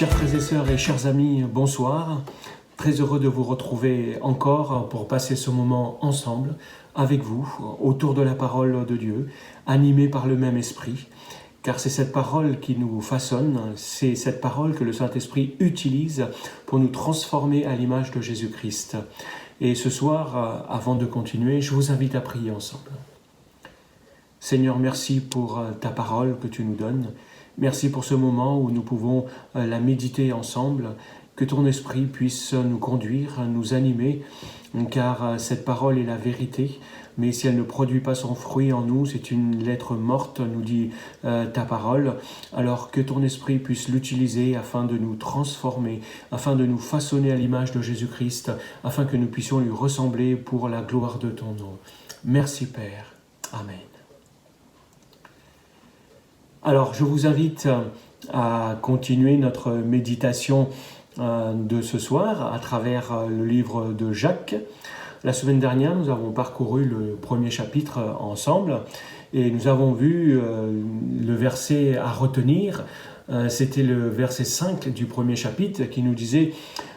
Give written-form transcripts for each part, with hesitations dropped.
Chers frères et sœurs et chers amis, bonsoir. Très heureux de vous retrouver encore pour passer ce moment ensemble, avec vous, autour de la parole de Dieu, animés par le même esprit. Car c'est cette parole qui nous façonne, c'est cette parole que le Saint-Esprit utilise pour nous transformer à l'image de Jésus-Christ. Et ce soir, avant de continuer, je vous invite à prier ensemble. Seigneur, merci pour ta parole que tu nous donnes. Merci pour ce moment où nous pouvons la méditer ensemble. Que ton esprit puisse nous conduire, nous animer, car cette parole est la vérité. Mais si elle ne produit pas son fruit en nous, c'est une lettre morte, nous dit ta parole. Alors que ton esprit puisse l'utiliser afin de nous transformer, afin de nous façonner à l'image de Jésus-Christ, afin que nous puissions lui ressembler pour la gloire de ton nom. Merci Père. Amen. Alors, je vous invite à continuer notre méditation de ce soir à travers le livre de Jacques. La semaine dernière, nous avons parcouru le premier chapitre ensemble et nous avons vu le verset à retenir. C'était le verset 5 du premier chapitre qui nous disait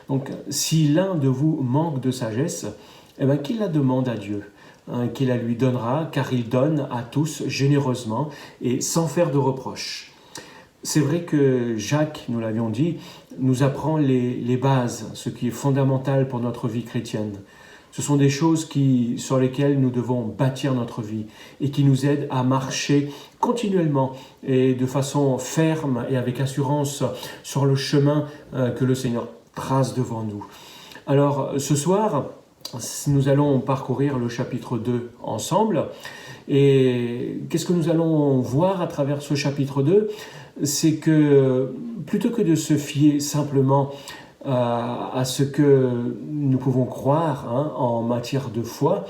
donc, « Si l'un de vous manque de sagesse, qu'il la demande à Dieu. » qu'il la lui donnera, car il donne à tous généreusement et sans faire de reproches. C'est vrai que Jacques, nous l'avions dit, nous apprend les bases, ce qui est fondamental pour notre vie chrétienne. Ce sont des choses sur lesquelles nous devons bâtir notre vie et qui nous aident à marcher continuellement et de façon ferme et avec assurance sur le chemin que le Seigneur trace devant nous. Alors, ce soir, nous allons parcourir le chapitre 2 ensemble. Et qu'est-ce que nous allons voir à travers ce chapitre 2 ? C'est que plutôt que de se fier simplement à ce que nous pouvons croire en matière de foi,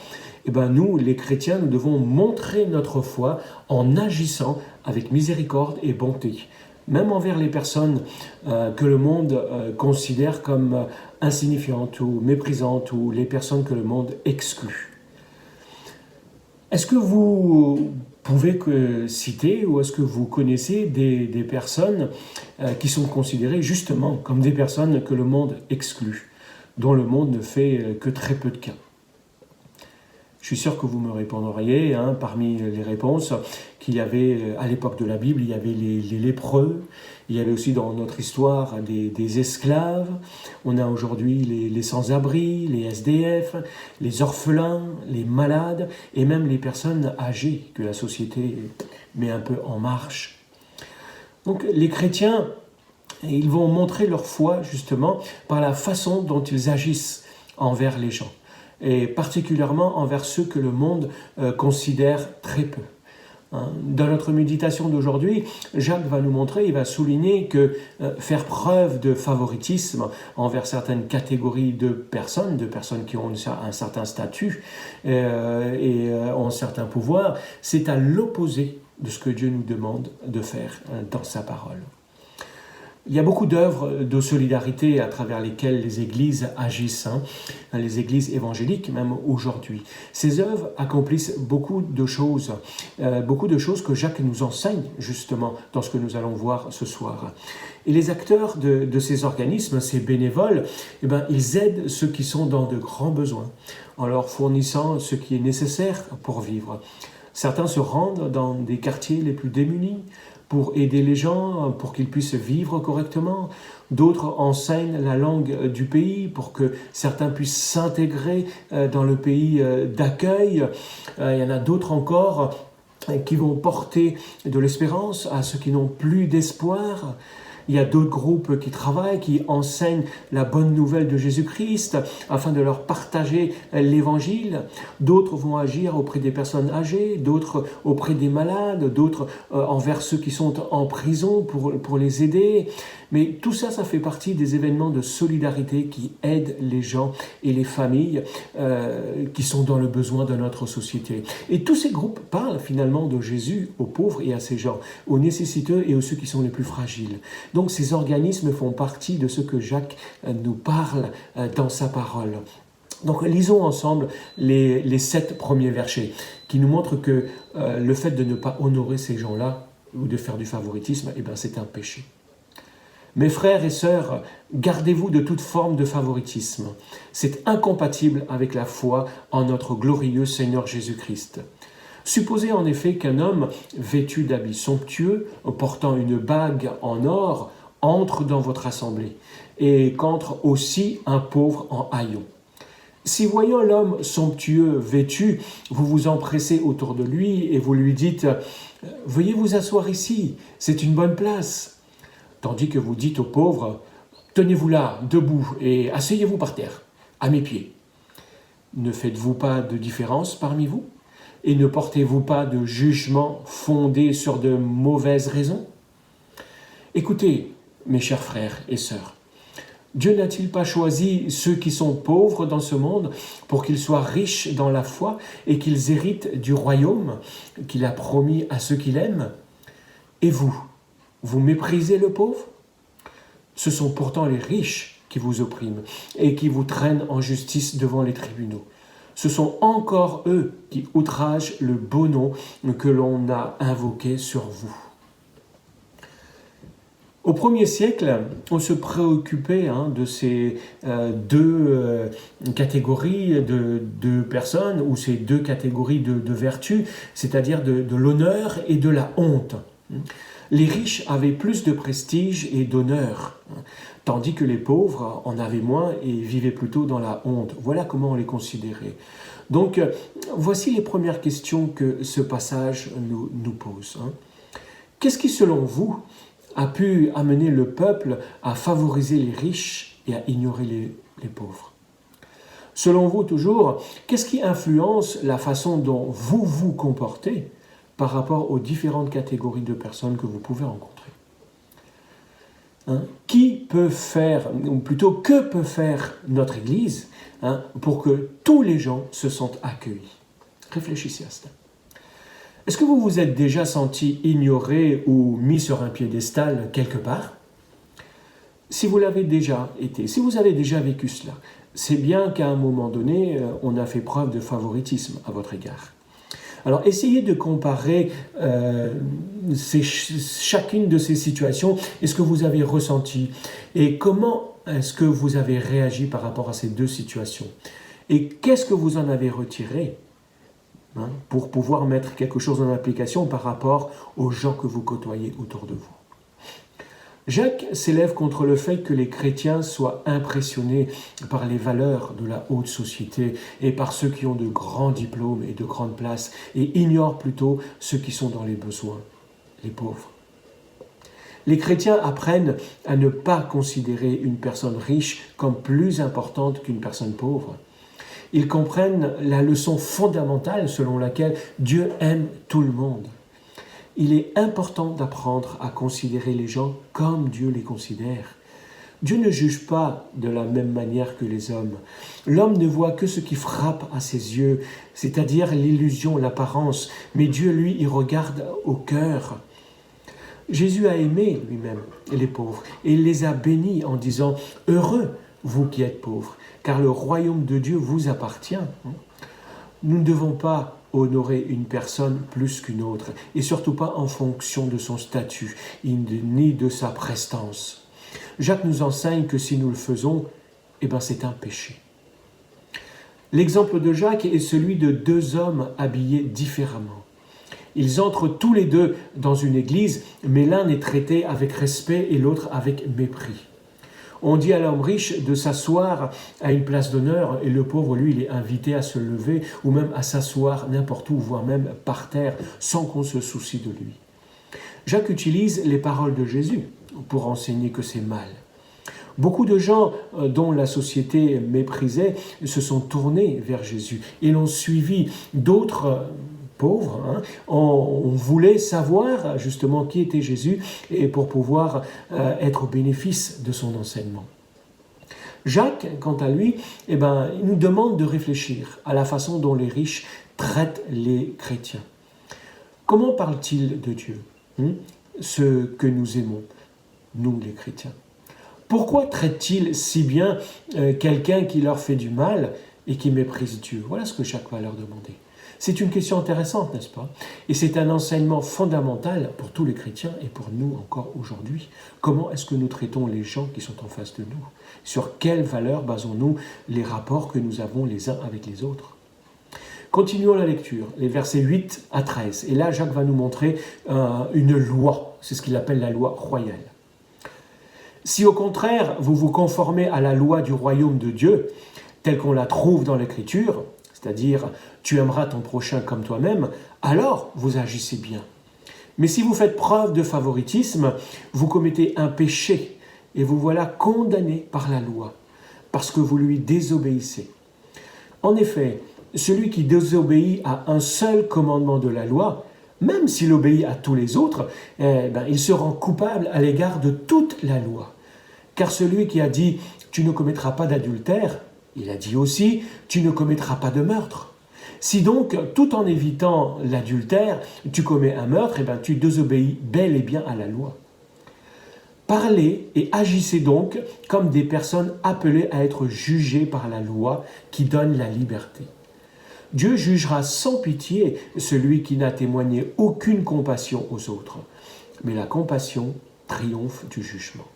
nous, les chrétiens, nous devons montrer notre foi en agissant avec miséricorde et bonté. Même envers les personnes que le monde considère comme insignifiantes ou méprisantes, ou les personnes que le monde exclut. Est-ce que vous pouvez citer ou est-ce que vous connaissez des personnes qui sont considérées justement comme des personnes que le monde exclut, dont le monde ne fait que très peu de cas ? Je suis sûr que vous me répondriez, parmi les réponses, qu'il y avait, à l'époque de la Bible, il y avait les lépreux, il y avait aussi dans notre histoire des esclaves, on a aujourd'hui les sans-abri, les SDF, les orphelins, les malades, et même les personnes âgées que la société met un peu en marche. Donc les chrétiens, ils vont montrer leur foi justement par la façon dont ils agissent envers les gens, et particulièrement envers ceux que le monde considère très peu. Dans notre méditation d'aujourd'hui, Jacques va nous montrer, il va souligner que faire preuve de favoritisme envers certaines catégories de personnes qui ont un certain statut et ont un certain pouvoir, c'est à l'opposé de ce que Dieu nous demande de faire dans sa parole. Il y a beaucoup d'œuvres de solidarité à travers lesquelles les églises agissent, les églises évangéliques même aujourd'hui. Ces œuvres accomplissent beaucoup de choses que Jacques nous enseigne justement dans ce que nous allons voir ce soir. Et les acteurs de ces organismes, ces bénévoles, ils aident ceux qui sont dans de grands besoins, en leur fournissant ce qui est nécessaire pour vivre. Certains se rendent dans des quartiers les plus démunis, pour aider les gens, pour qu'ils puissent vivre correctement. D'autres enseignent la langue du pays pour que certains puissent s'intégrer dans le pays d'accueil. Il y en a d'autres encore qui vont porter de l'espérance à ceux qui n'ont plus d'espoir. Il y a d'autres groupes qui travaillent, qui enseignent la bonne nouvelle de Jésus-Christ afin de leur partager l'évangile. D'autres vont agir auprès des personnes âgées, d'autres auprès des malades, d'autres envers ceux qui sont en prison pour les aider. Mais tout ça, ça fait partie des événements de solidarité qui aident les gens et les familles qui sont dans le besoin de notre société. Et tous ces groupes parlent finalement de Jésus aux pauvres et à ces gens, aux nécessiteux et aux ceux qui sont les plus fragiles. Donc ces organismes font partie de ce que Jacques nous parle dans sa parole. Donc lisons ensemble les 7 premiers versets qui nous montrent que le fait de ne pas honorer ces gens-là ou de faire du favoritisme, c'est un péché. Mes frères et sœurs, gardez-vous de toute forme de favoritisme. C'est incompatible avec la foi en notre glorieux Seigneur Jésus-Christ. Supposez en effet qu'un homme vêtu d'habits somptueux, portant une bague en or, entre dans votre assemblée, et qu'entre aussi un pauvre en haillons. Si voyant l'homme somptueux vêtu, vous vous empressez autour de lui et vous lui dites « Veuillez vous asseoir ici, c'est une bonne place », tandis que vous dites au pauvre « Tenez-vous là, debout, et asseyez-vous par terre, à mes pieds ». Ne faites-vous pas de différence parmi vous? Et ne portez-vous pas de jugement fondé sur de mauvaises raisons? Écoutez, mes chers frères et sœurs, Dieu n'a-t-il pas choisi ceux qui sont pauvres dans ce monde pour qu'ils soient riches dans la foi et qu'ils héritent du royaume qu'il a promis à ceux qu'il aime? Et vous, vous méprisez le pauvre? Ce sont pourtant les riches qui vous oppriment et qui vous traînent en justice devant les tribunaux. Ce sont encore eux qui outragent le beau nom que l'on a invoqué sur vous. Au 1er siècle, on se préoccupait de ces deux catégories de personnes, ou ces deux catégories de vertus, c'est-à-dire de l'honneur et de la honte. Les riches avaient plus de prestige et d'honneur, tandis que les pauvres en avaient moins et vivaient plutôt dans la honte. Voilà comment on les considérait. Donc, voici les premières questions que ce passage nous pose. Qu'est-ce qui, selon vous, a pu amener le peuple à favoriser les riches et à ignorer les pauvres? Selon vous, toujours, qu'est-ce qui influence la façon dont vous vous comportez par rapport aux différentes catégories de personnes que vous pouvez rencontrer? Qui peut faire, ou plutôt que peut faire notre Église pour que tous les gens se sentent accueillis? Réfléchissez à cela. Est-ce que vous vous êtes déjà senti ignoré ou mis sur un piédestal quelque part? Si vous l'avez déjà été, si vous avez déjà vécu cela, c'est bien qu'à un moment donné, on a fait preuve de favoritisme à votre égard. Alors, essayez de comparer chacune de ces situations et ce que vous avez ressenti et comment est-ce que vous avez réagi par rapport à ces deux situations et qu'est-ce que vous en avez retiré pour pouvoir mettre quelque chose en application par rapport aux gens que vous côtoyez autour de vous. Jacques s'élève contre le fait que les chrétiens soient impressionnés par les valeurs de la haute société et par ceux qui ont de grands diplômes et de grandes places et ignorent plutôt ceux qui sont dans les besoins, les pauvres. Les chrétiens apprennent à ne pas considérer une personne riche comme plus importante qu'une personne pauvre. Ils comprennent la leçon fondamentale selon laquelle Dieu aime tout le monde. Il est important d'apprendre à considérer les gens comme Dieu les considère. Dieu ne juge pas de la même manière que les hommes. L'homme ne voit que ce qui frappe à ses yeux, c'est-à-dire l'illusion, l'apparence, mais Dieu, lui, il regarde au cœur. Jésus a aimé lui-même les pauvres et il les a bénis en disant « Heureux, vous qui êtes pauvres, car le royaume de Dieu vous appartient. » Nous ne devons pas honorer une personne plus qu'une autre, et surtout pas en fonction de son statut, ni de sa prestance. Jacques nous enseigne que si nous le faisons, c'est un péché. L'exemple de Jacques est celui de deux hommes habillés différemment. Ils entrent tous les deux dans une église, mais l'un est traité avec respect et l'autre avec mépris. On dit à l'homme riche de s'asseoir à une place d'honneur et le pauvre, lui, il est invité à se lever ou même à s'asseoir n'importe où, voire même par terre, sans qu'on se soucie de lui. Jacques utilise les paroles de Jésus pour enseigner que c'est mal. Beaucoup de gens dont la société méprisait se sont tournés vers Jésus et l'ont suivi. D'autres pauvres, on voulait savoir justement qui était Jésus et pour pouvoir être au bénéfice de son enseignement. Jacques, quant à lui, il nous demande de réfléchir à la façon dont les riches traitent les chrétiens. Comment parle-t-il de Dieu, ce que nous aimons, nous les chrétiens? Pourquoi traite-t-il si bien quelqu'un qui leur fait du mal et qui méprise Dieu? Voilà ce que Jacques va leur demander. C'est une question intéressante, n'est-ce pas? Et c'est un enseignement fondamental pour tous les chrétiens et pour nous encore aujourd'hui. Comment est-ce que nous traitons les gens qui sont en face de nous? Sur quelles valeurs basons-nous les rapports que nous avons les uns avec les autres? Continuons la lecture, les versets 8 à 13. Et là, Jacques va nous montrer une loi. C'est ce qu'il appelle la loi royale. Si au contraire, vous vous conformez à la loi du royaume de Dieu, telle qu'on la trouve dans l'Écriture, c'est-à-dire « tu aimeras ton prochain comme toi-même », alors vous agissez bien. Mais si vous faites preuve de favoritisme, vous commettez un péché et vous voilà condamné par la loi, parce que vous lui désobéissez. En effet, celui qui désobéit à un seul commandement de la loi, même s'il obéit à tous les autres, il se rend coupable à l'égard de toute la loi. Car celui qui a dit « tu ne commettras pas d'adultère », il a dit aussi « tu ne commettras pas de meurtre ». Si donc, tout en évitant l'adultère, tu commets un meurtre, tu désobéis bel et bien à la loi. Parlez et agissez donc comme des personnes appelées à être jugées par la loi qui donne la liberté. Dieu jugera sans pitié celui qui n'a témoigné aucune compassion aux autres. Mais la compassion triomphe du jugement.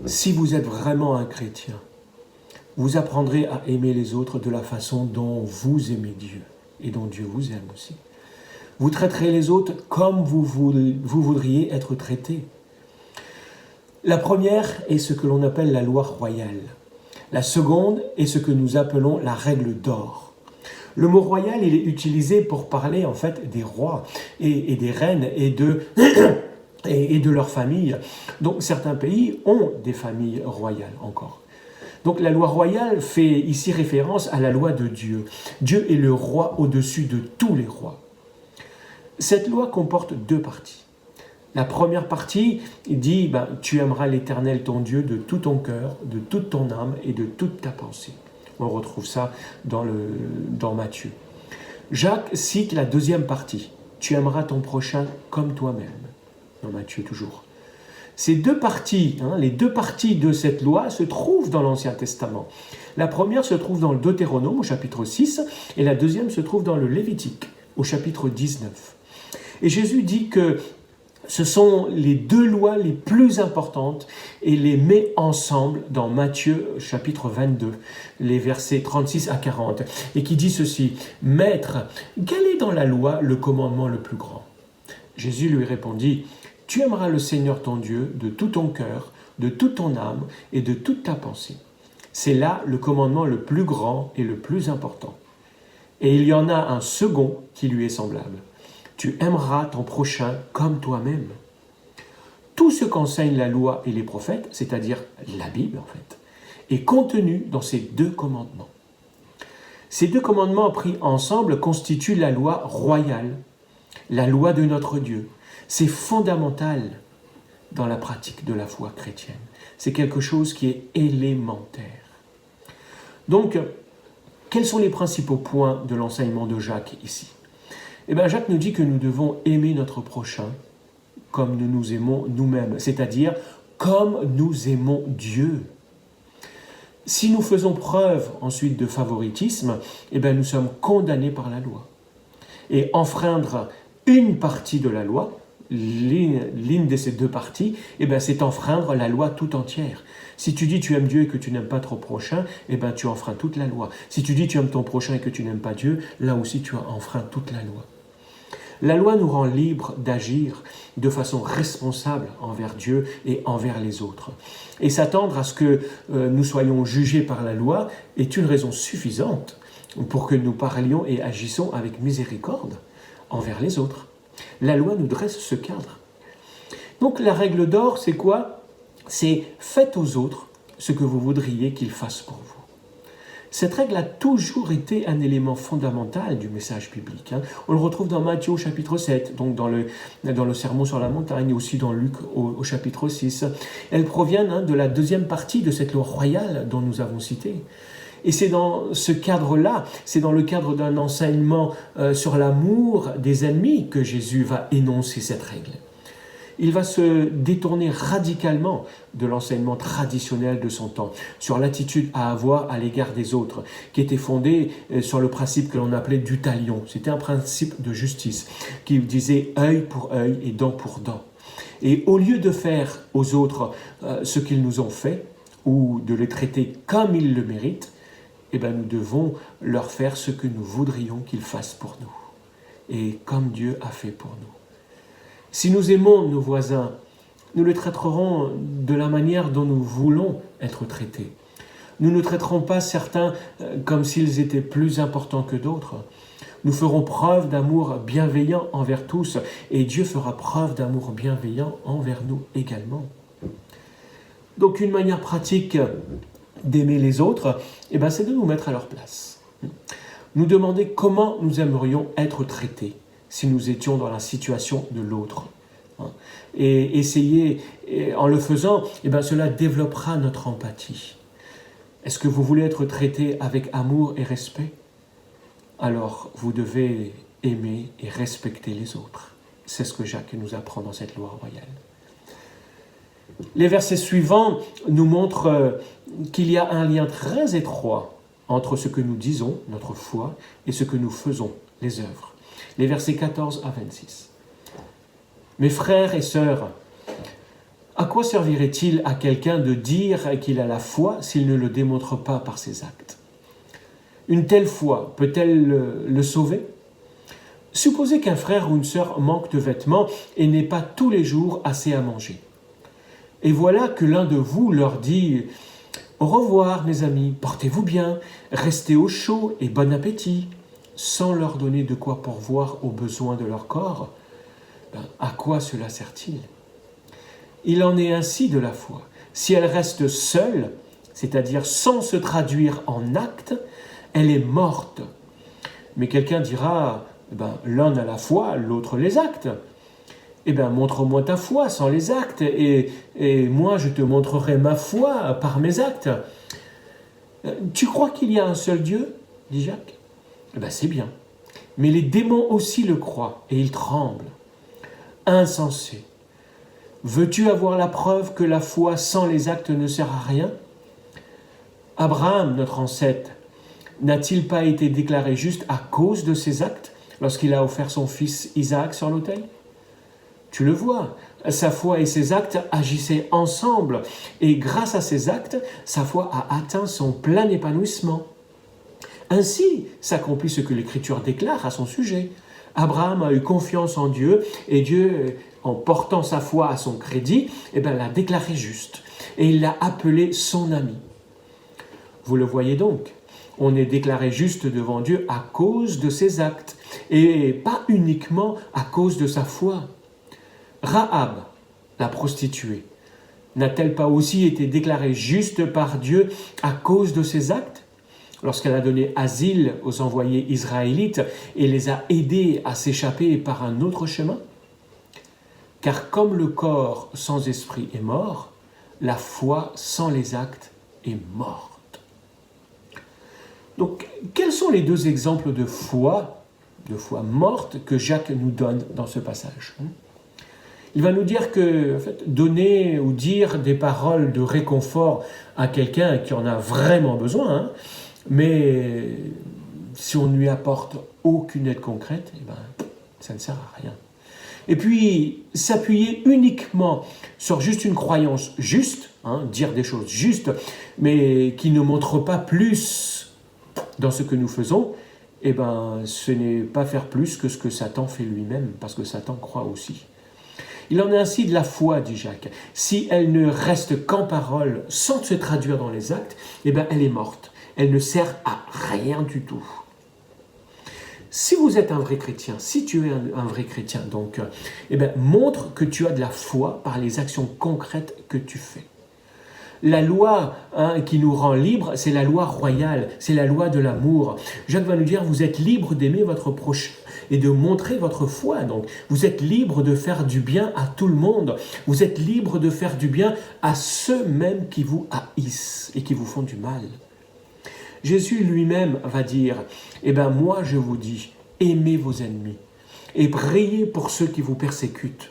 Si vous êtes vraiment un chrétien, vous apprendrez à aimer les autres de la façon dont vous aimez Dieu et dont Dieu vous aime aussi. Vous traiterez les autres comme vous voudriez être traités. La première est ce que l'on appelle la loi royale. La seconde est ce que nous appelons la règle d'or. Le mot royal, il est utilisé pour parler en fait des rois et des reines et de leurs familles. Donc certains pays ont des familles royales encore. Donc la loi royale fait ici référence à la loi de Dieu. Dieu est le roi au-dessus de tous les rois. Cette loi comporte deux parties. La première partie dit tu aimeras l'Éternel ton Dieu de tout ton cœur, de toute ton âme et de toute ta pensée. On retrouve ça dans Matthieu. Jacques cite la deuxième partie. Tu aimeras ton prochain comme toi-même. Dans Matthieu toujours. Ces deux parties, les deux parties de cette loi se trouvent dans l'Ancien Testament. La première se trouve dans le Deutéronome au chapitre 6 et la deuxième se trouve dans le Lévitique au chapitre 19. Et Jésus dit que ce sont les deux lois les plus importantes et les met ensemble dans Matthieu chapitre 22, les versets 36 à 40, et qui dit ceci, « Maître, quel est dans la loi le commandement le plus grand ?» Jésus lui répondit, « Tu aimeras le Seigneur ton Dieu de tout ton cœur, de toute ton âme et de toute ta pensée. » C'est là le commandement le plus grand et le plus important. Et il y en a un second qui lui est semblable. Tu aimeras ton prochain comme toi-même. Tout ce qu'enseignent la loi et les prophètes, c'est-à-dire la Bible en fait, est contenu dans ces deux commandements. Ces deux commandements pris ensemble constituent la loi royale, la loi de notre Dieu. C'est fondamental dans la pratique de la foi chrétienne. C'est quelque chose qui est élémentaire. Donc, quels sont les principaux points de l'enseignement de Jacques ici ? Jacques nous dit que nous devons aimer notre prochain comme nous nous aimons nous-mêmes, c'est-à-dire comme nous aimons Dieu. Si nous faisons preuve ensuite de favoritisme, nous sommes condamnés par la loi. Et enfreindre une partie de la loi, l'une de ces deux parties, c'est enfreindre la loi tout entière. Si tu dis tu aimes Dieu et que tu n'aimes pas ton prochain, tu enfreins toute la loi. Si tu dis tu aimes ton prochain et que tu n'aimes pas Dieu, là aussi tu as enfreint toute la loi. La loi nous rend libres d'agir de façon responsable envers Dieu et envers les autres. Et s'attendre à ce que nous soyons jugés par la loi est une raison suffisante pour que nous parlions et agissons avec miséricorde envers les autres. La loi nous dresse ce cadre. Donc la règle d'or, c'est quoi ? C'est faites aux autres ce que vous voudriez qu'ils fassent pour vous. Cette règle a toujours été un élément fondamental du message biblique. On le retrouve dans Matthieu au chapitre 7, donc dans le Sermon sur la montagne, et aussi dans Luc au chapitre 6. Elle provient de la deuxième partie de cette loi royale dont nous avons cité. Et c'est dans ce cadre-là, c'est dans le cadre d'un enseignement sur l'amour des ennemis que Jésus va énoncer cette règle. il va se détourner radicalement de l'enseignement traditionnel de son temps, sur l'attitude à avoir à l'égard des autres, qui était fondée sur le principe que l'on appelait du talion. C'était un principe de justice, qui disait œil pour œil et dent pour dent. Et au lieu de faire aux autres ce qu'ils nous ont fait, ou de les traiter comme ils le méritent, eh bien, nous devons leur faire ce que nous voudrions qu'ils fassent pour nous, et comme Dieu a fait pour nous. Si nous aimons nos voisins, nous les traiterons de la manière dont nous voulons être traités. Nous ne traiterons pas certains comme s'ils étaient plus importants que d'autres. Nous ferons preuve d'amour bienveillant envers tous, et Dieu fera preuve d'amour bienveillant envers nous également. Donc une manière pratique d'aimer les autres, c'est de nous mettre à leur place. Nous demander comment nous aimerions être traités si nous étions dans la situation de l'autre. Et essayer, en le faisant, cela développera notre empathie. Est-ce que vous voulez être traité avec amour et respect? Alors vous devez aimer et respecter les autres. C'est ce que Jacques nous apprend dans cette loi royale. Les versets suivants nous montrent qu'il y a un lien très étroit entre ce que nous disons, notre foi, et ce que nous faisons, les œuvres. Les versets 14 à 26. Mes frères et sœurs, à quoi servirait-il à quelqu'un de dire qu'il a la foi s'il ne le démontre pas par ses actes? Une telle foi peut-elle le sauver? Supposez qu'un frère ou une sœur manque de vêtements et n'ait pas tous les jours assez à manger. Et voilà que l'un de vous leur dit « Au revoir mes amis, portez-vous bien, restez au chaud et bon appétit », sans leur donner de quoi pourvoir aux besoins de leur corps. À quoi cela sert-il? Il en est ainsi de la foi. Si elle reste seule, c'est-à-dire sans se traduire en actes, elle est morte. Mais quelqu'un dira, l'un a la foi, l'autre les actes. Montre-moi ta foi sans les actes, et moi je te montrerai ma foi par mes actes. Tu crois qu'il y a un seul Dieu? Dit Jacques. C'est bien. Mais les démons aussi le croient, et ils tremblent. Insensé. Veux-tu avoir la preuve que la foi sans les actes ne sert à rien? Abraham, notre ancêtre, n'a-t-il pas été déclaré juste à cause de ses actes lorsqu'il a offert son fils Isaac sur l'autel? Tu le vois, sa foi et ses actes agissaient ensemble, et grâce à ses actes, sa foi a atteint son plein épanouissement. Ainsi s'accomplit ce que l'Écriture déclare à son sujet. Abraham a eu confiance en Dieu, et Dieu, en portant sa foi à son crédit, l'a déclaré juste, et il l'a appelé son ami. Vous le voyez donc, on est déclaré juste devant Dieu à cause de ses actes, et pas uniquement à cause de sa foi. Rahab, la prostituée, n'a-t-elle pas aussi été déclarée juste par Dieu à cause de ses actes, lorsqu'elle a donné asile aux envoyés israélites et les a aidés à s'échapper par un autre chemin? Car comme le corps sans esprit est mort, la foi sans les actes est morte. Donc, quels sont les deux exemples de foi morte que Jacques nous donne dans ce passage? Il va nous dire que donner ou dire des paroles de réconfort à quelqu'un qui en a vraiment besoin, mais si on ne lui apporte aucune aide concrète, ça ne sert à rien. Et puis, s'appuyer uniquement sur juste une croyance juste, dire des choses justes, mais qui ne montrent pas plus dans ce que nous faisons, ce n'est pas faire plus que ce que Satan fait lui-même, parce que Satan croit aussi. Il en est ainsi de la foi, dit Jacques. Si elle ne reste qu'en parole, sans se traduire dans les actes, elle est morte. Elle ne sert à rien du tout. Si vous êtes un vrai chrétien, si tu es un vrai chrétien, donc, montre que tu as de la foi par les actions concrètes que tu fais. La loi qui nous rend libres, c'est la loi royale, c'est la loi de l'amour. Jacques va nous dire, vous êtes libre d'aimer votre prochain et de montrer votre foi. Donc, vous êtes libre de faire du bien à tout le monde. Vous êtes libre de faire du bien à ceux mêmes qui vous haïssent et qui vous font du mal. Jésus lui-même va dire, moi je vous dis, aimez vos ennemis et priez pour ceux qui vous persécutent.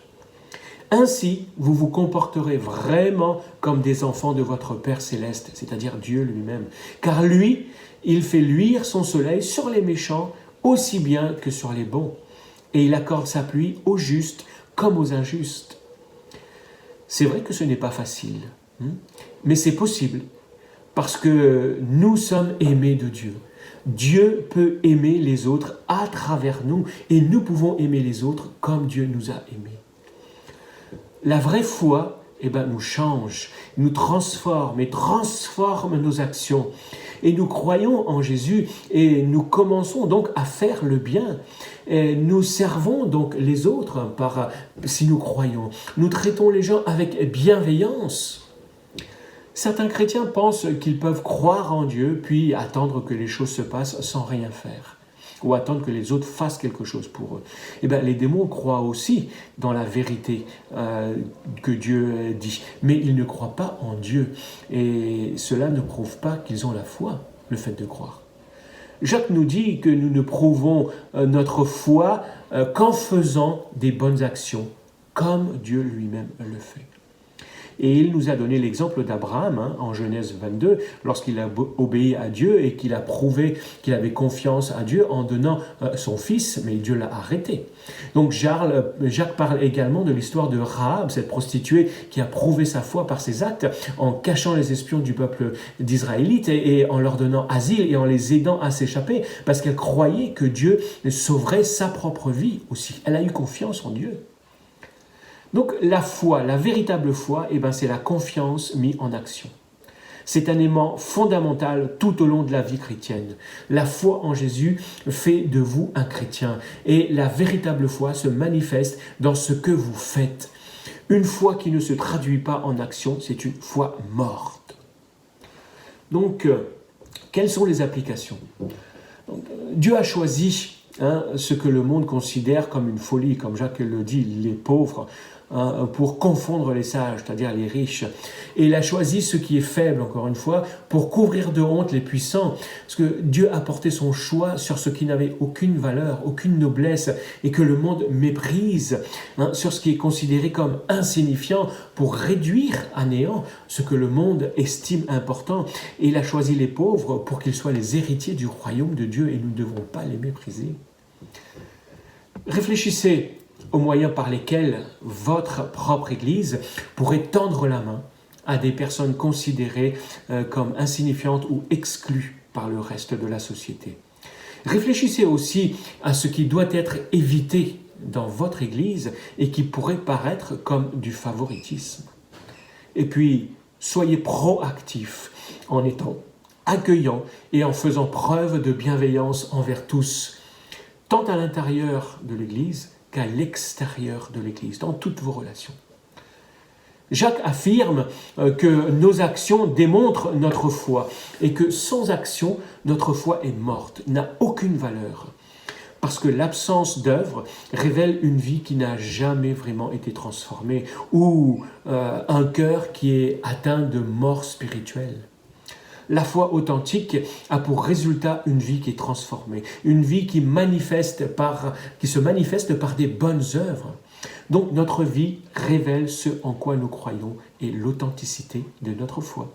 Ainsi, vous vous comporterez vraiment comme des enfants de votre Père céleste, c'est-à-dire Dieu lui-même. Car lui, il fait luire son soleil sur les méchants aussi bien que sur les bons. Et il accorde sa pluie aux justes comme aux injustes. C'est vrai que ce n'est pas facile, mais c'est possible parce que nous sommes aimés de Dieu. Dieu peut aimer les autres à travers nous et nous pouvons aimer les autres comme Dieu nous a aimés. La vraie foi, nous change, nous transforme et transforme nos actions. Et nous croyons en Jésus et nous commençons donc à faire le bien. Et nous servons donc les autres si nous croyons. Nous traitons les gens avec bienveillance. Certains chrétiens pensent qu'ils peuvent croire en Dieu puis attendre que les choses se passent sans rien faire, ou attendre que les autres fassent quelque chose pour eux. Les démons croient aussi dans la vérité que Dieu dit, mais ils ne croient pas en Dieu. Et cela ne prouve pas qu'ils ont la foi, le fait de croire. Jacques nous dit que nous ne prouvons notre foi qu'en faisant des bonnes actions, comme Dieu lui-même le fait. Et il nous a donné l'exemple d'Abraham en Genèse 22, lorsqu'il a obéi à Dieu et qu'il a prouvé qu'il avait confiance à Dieu en donnant son fils, mais Dieu l'a arrêté. Donc Jacques parle également de l'histoire de Rahab, cette prostituée qui a prouvé sa foi par ses actes en cachant les espions du peuple d'Israélites et en leur donnant asile et en les aidant à s'échapper parce qu'elle croyait que Dieu sauverait sa propre vie aussi. Elle a eu confiance en Dieu. Donc la foi, la véritable foi, c'est la confiance mise en action. C'est un élément fondamental tout au long de la vie chrétienne. La foi en Jésus fait de vous un chrétien et la véritable foi se manifeste dans ce que vous faites. Une foi qui ne se traduit pas en action, c'est une foi morte. Donc, quelles sont les applications ? Dieu a choisi ce que le monde considère comme une folie, comme Jacques le dit, les pauvres, pour confondre les sages, c'est-à-dire les riches. Et il a choisi ce qui est faible, encore une fois, pour couvrir de honte les puissants. Parce que Dieu a porté son choix sur ce qui n'avait aucune valeur, aucune noblesse, et que le monde méprise, sur ce qui est considéré comme insignifiant, pour réduire à néant ce que le monde estime important. Et il a choisi les pauvres pour qu'ils soient les héritiers du royaume de Dieu, et nous ne devons pas les mépriser. Réfléchissez aux moyens par lesquels votre propre Église pourrait tendre la main à des personnes considérées comme insignifiantes ou exclues par le reste de la société. Réfléchissez aussi à ce qui doit être évité dans votre Église et qui pourrait paraître comme du favoritisme. Et puis, soyez proactifs en étant accueillants et en faisant preuve de bienveillance envers tous, tant à l'intérieur de l'Église qu'à l'extérieur de l'Église, dans toutes vos relations. Jacques affirme que nos actions démontrent notre foi et que sans action, notre foi est morte, n'a aucune valeur. Parce que l'absence d'œuvre révèle une vie qui n'a jamais vraiment été transformée ou un cœur qui est atteint de mort spirituelle. La foi authentique a pour résultat une vie qui est transformée, une vie qui se manifeste par des bonnes œuvres. Donc notre vie révèle ce en quoi nous croyons et l'authenticité de notre foi.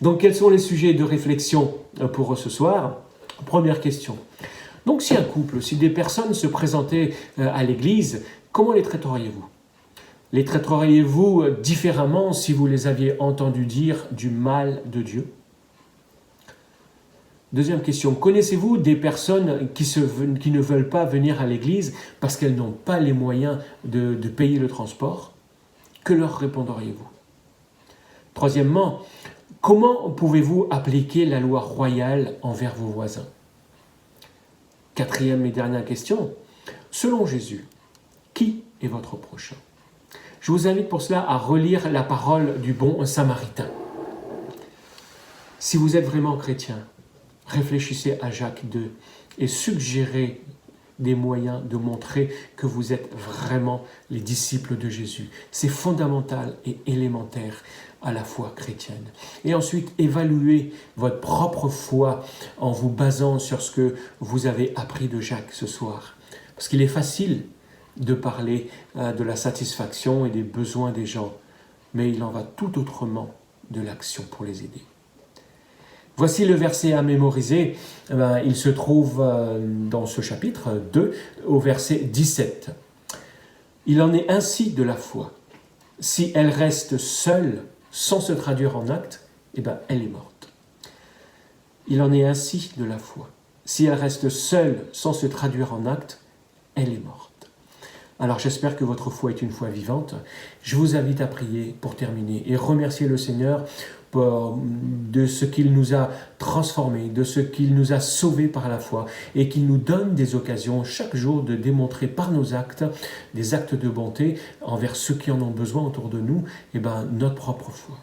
Donc quels sont les sujets de réflexion pour ce soir ? Première question. Donc si si des personnes se présentaient à l'église, comment les traiteriez-vous ? Les traiteriez-vous différemment si vous les aviez entendus dire du mal de Dieu ? Deuxième question, connaissez-vous des personnes qui ne veulent pas venir à l'église parce qu'elles n'ont pas les moyens de payer le transport ? Que leur répondriez-vous ? Troisièmement, comment pouvez-vous appliquer la loi royale envers vos voisins ? Quatrième et dernière question, selon Jésus, qui est votre prochain ? Je vous invite pour cela à relire la parole du bon Samaritain. Si vous êtes vraiment chrétien, réfléchissez à Jacques 2 et suggérez des moyens de montrer que vous êtes vraiment les disciples de Jésus. C'est fondamental et élémentaire à la foi chrétienne. Et ensuite, évaluez votre propre foi en vous basant sur ce que vous avez appris de Jacques ce soir. Parce qu'il est facile de parler de la satisfaction et des besoins des gens, mais il en va tout autrement de l'action pour les aider. Voici le verset à mémoriser. Il se trouve dans ce chapitre 2, au verset 17. Il en est ainsi de la foi. Si elle reste seule, sans se traduire en acte, elle est morte. Il en est ainsi de la foi. Si elle reste seule, sans se traduire en acte, elle est morte. Alors j'espère que votre foi est une foi vivante. Je vous invite à prier pour terminer et remercier le Seigneur de ce qu'il nous a transformés, de ce qu'il nous a sauvés par la foi et qu'il nous donne des occasions chaque jour de démontrer par nos actes, des actes de bonté envers ceux qui en ont besoin autour de nous, notre propre foi.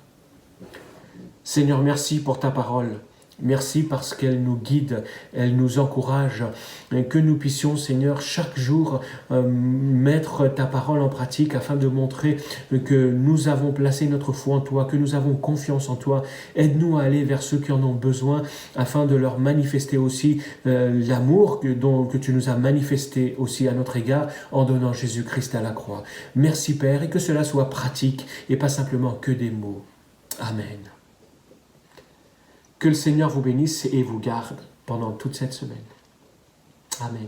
Seigneur, merci pour ta parole. Merci parce qu'elle nous guide, elle nous encourage, et que nous puissions, Seigneur, chaque jour mettre ta parole en pratique afin de montrer que nous avons placé notre foi en toi, que nous avons confiance en toi. Aide-nous à aller vers ceux qui en ont besoin afin de leur manifester aussi l'amour que tu nous as manifesté aussi à notre égard en donnant Jésus-Christ à la croix. Merci Père, et que cela soit pratique et pas simplement que des mots. Amen. Que le Seigneur vous bénisse et vous garde pendant toute cette semaine. Amen.